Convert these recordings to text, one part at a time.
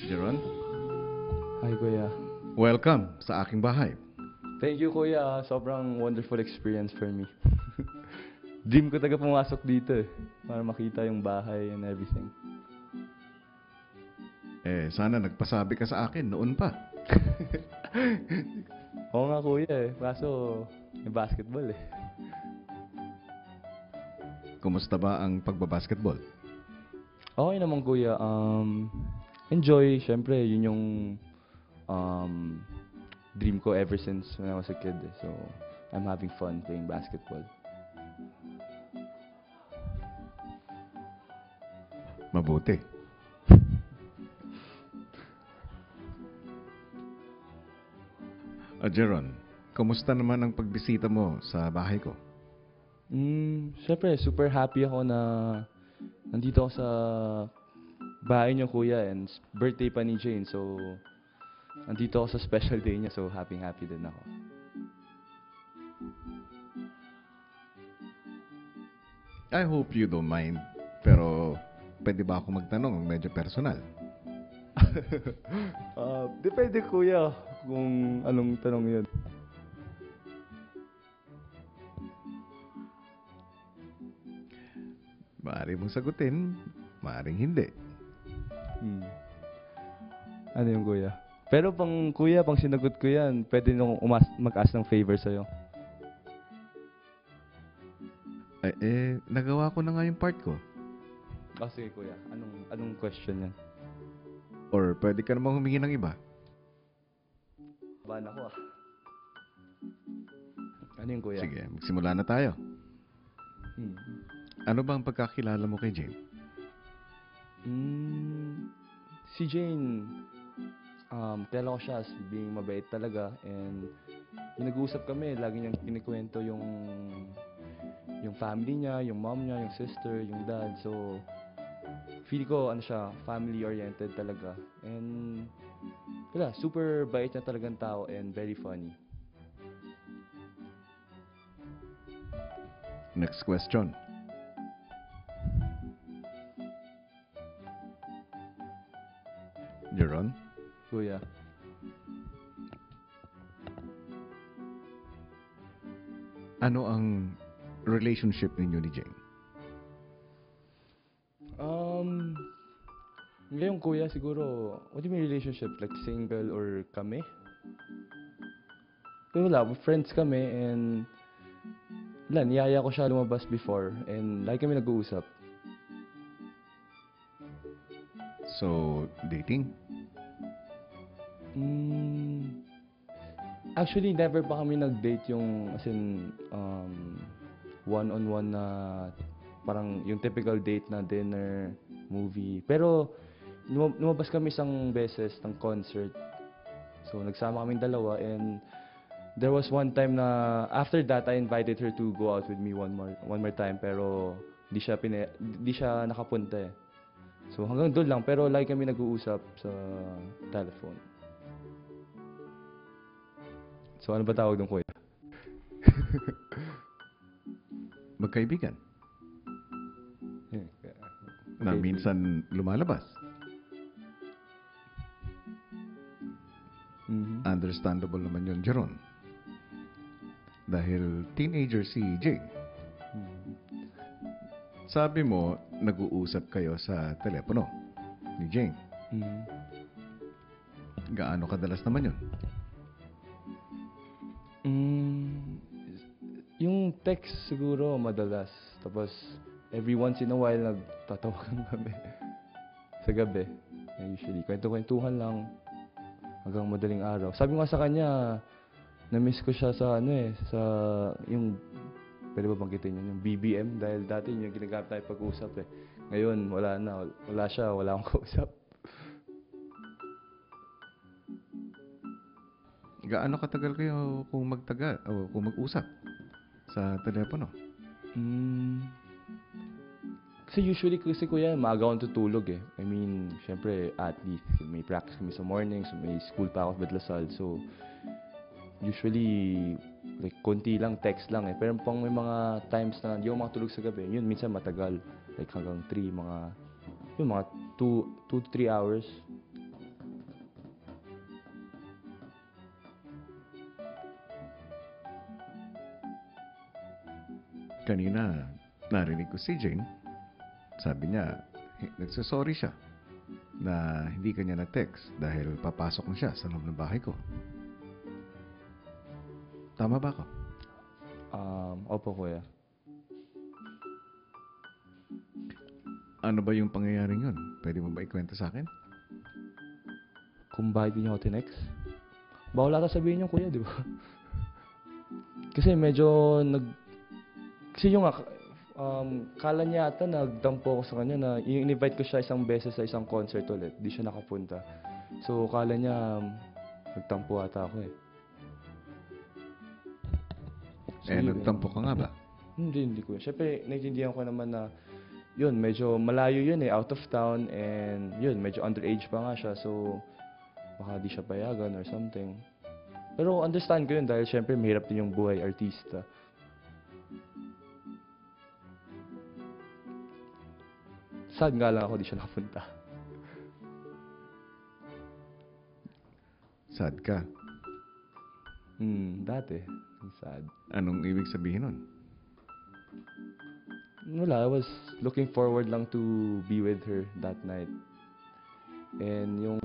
Jeron, Hi, Kuya. welcome sa aking bahay. Thank you, Kuya. Sobrang wonderful experience for me. Dream ko taga pumasok dito eh. Para makita yung bahay and everything. Sana nagpasabi ka sa akin noon pa. Oo nga, Kuya eh. Kaso, may basketball eh. Kumusta ba ang pagbabasketball? Okay naman, Kuya. Enjoy. Siyempre, yun yung dream ko ever since when I was a kid eh. So, I'm having fun playing basketball. Mabuti. Jeron, kumusta naman ang pagbisita mo sa bahay ko? Siyempre, super happy ako na nandito ako sa bahay niyo, Kuya, and birthday pa ni Jane. So, nandito ako sa special day niya. So, happy din ako. I hope you don't mind, pero pwede ba ako magtanong medyo personal? Depende, Kuya, kung anong tanong yun. Maaari mong sagutin, maaaring hindi. Hmm. Ano yung Kuya? Pero Kuya, pang sinagot ko yan, pwede nung mag-ask ng favor sa'yo. Nagawa ko na nga yung part ko. Sige, Kuya. Anong question yan? Or pwede ka namang humingi ng iba. Bahan ako ah. Ano yung Kuya? Sige, magsimula na tayo. Hmm. Ano ba ang pagkakilala mo kay Jane? Si Jane, tela ko siya as being mabait talaga, and yung nag-uusap kami, lagi niyang kinikwento yung family niya, yung mom niya, yung sister, yung dad. So, feel ko ano siya, family-oriented talaga. And wala, super bait niya talagang tao and very funny. Next question. Jeron, Kuya. ano ang relationship ninyo ni Jane? Ngayon, Kuya, siguro, what do you mean relationship? Like single or kami? Pero wala, friends kami, and wala, niyaya ko siya lumabas before and lagi kami nag-uusap. So, dating? Actually, never pa kami nag-date yung, as in, one-on-one na parang yung typical date na dinner, movie. Pero, lumabas kami isang beses ng concert. So, nagsama kaming dalawa, and there was one time na, after that, I invited her to go out with me one more time, pero di siya nakapunta eh. So, hanggang doon lang, pero lagi kami nag-uusap sa telephone. So, ano ba tawag doon, Kuya? Magkaibigan? Na Okay. minsan lumalabas? Understandable naman yun, Jeron. Dahil teenager si Jane. Sabi mo, nag-uusap kayo sa telepono ni Jane. Gaano kadalas naman yun? Yung text siguro madalas. Tapos, every once in a while, nagtatawagan kami. Sa gabi. Usually, kwento-kwentuhan lang. Hanggang madaling araw. Sabi ko nga sa kanya, na-miss ko siya sa sa yung, pwede ba banggitin yun, yung BBM, dahil dati yun yung ginagamit tayo pag-usap eh. Ngayon, wala na, wala siya, wala akong kausap. Gaano katagal kayo kung magtagal o kung mag-usap sa telepono? Kasi usually kasi Kuya, maaga akong tutulog eh. I mean, syempre athlete, may practice kami sa mornings, may school pa ako sa Bedlasal. So, usually, like, konti lang, text lang eh. Pero pang may mga times na hindi ako makatulog sa gabi, yun, minsan matagal. Like hanggang 3, mga 2 to 3 hours. Kanina, narinig ko si Jane. Sabi niya, nagsasorry siya na hindi kanya na-text dahil papasok na siya sa loob ng bahay ko. Tama ba ako? Opo, kuya. Ano ba yung pangyayaring yun? Pwede mo ba ikwento sa akin? Kung bakit di niyo ako tinext? Bawal ata sabihin niyo, kuya, di ba? Kasi medyo Kasi yung kala niya ata nagdampo ako sa kanya na in-invite ko siya isang beses sa isang concert ulit. Di siya nakapunta. So, kala niya nagtampo ata ako eh. Nagtampo ka nga ba? Hindi ko. Siyempre, naiintindihan ko naman na yun, medyo malayo yun eh, out of town, and yun, medyo underage pa nga siya, so baka di siya payagan or something. Pero understand ko yun dahil siyempre mahirap din yung buhay artista. Sad nga lang ako di siya nakapunta. Sad ka. Dati. Sad. Anong ibig sabihin nun? Wala, I was looking forward lang to be with her that night. And yung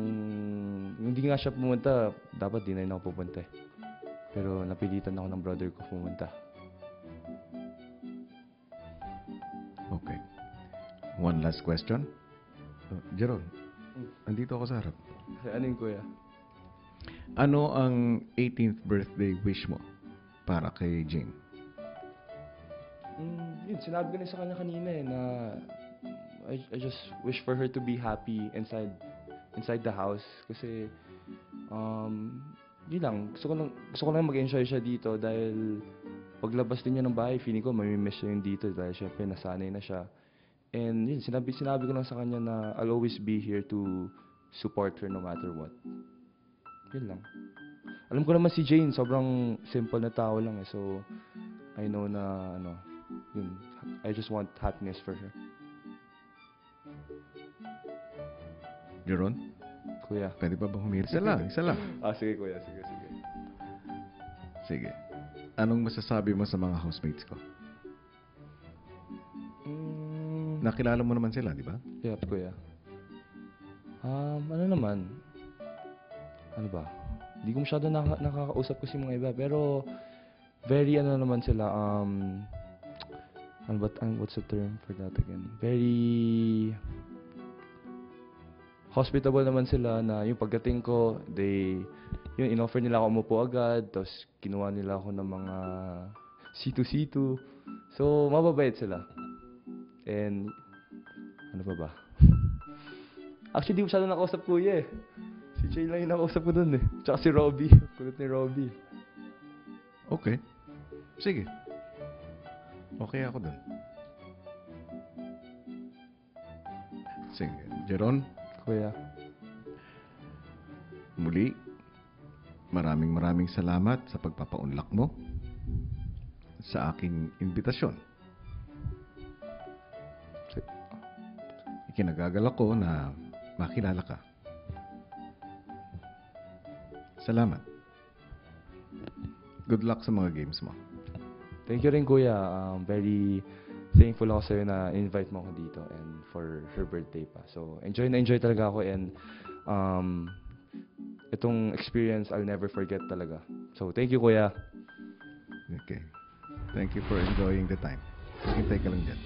hindi nga siya pumunta, dapat di na rin ako pupunta eh. Pero napilitan ako ng brother ko pumunta. Okay. One last question. Jeron, andito ako sa harap. Ano yung kuya? Ano ang 18th birthday wish mo para kay Jane? Yun, sinabi ko na sa kanya kanina eh na I just wish for her to be happy inside the house kasi yun lang, gusto ko lang mag-enjoy siya dito dahil paglabas din niya ng bahay, feeling ko mamimiss siya yung dito dahil syempre nasanay na siya. And yun, sinabi ko lang sa kanya na I'll always be here to support her no matter what. Yun lang. Alam ko naman si Jane, sobrang simple na tao lang eh. So, I know na yun, I just want happiness for her. Jeron, Kuya. pwede ba bang humirit? Isa lang. Sige kuya, sige. Sige. Anong masasabi mo sa mga housemates ko? Nakilala mo naman sila, di ba? Yep, kuya. Ano naman? Ano ba? Hindi ko masyado nakakausap kasi mga iba, pero very naman sila, what's the term for that again? Very hospitable naman sila na yung pagdating ko, yun, in-offer nila ako umupo agad, tapos kinuha nila ako ng mga situ-situ. So, mababait sila. And, ano pa ba? Actually, di ko masyado nakausap kuya eh. Si Jay lang yung nakausap ko dun eh. Tsaka si Robby. Kulit ni Robby. Okay. Sige. Okay ako dun. Sige. Jeron, Kuya. muli, maraming salamat sa pagpapaunlak mo sa aking imbitasyon. Ikinagagalak ko na makilala ka. Salamat. Good luck sa mga games mo. Thank you rin kuya. Very thankful ako sa'yo na invite mo ako dito and for her birthday pa. So, enjoy talaga ako and itong experience I'll never forget talaga. So, thank you kuya. Okay. Thank you for enjoying the time. Hintay ka lang dyan.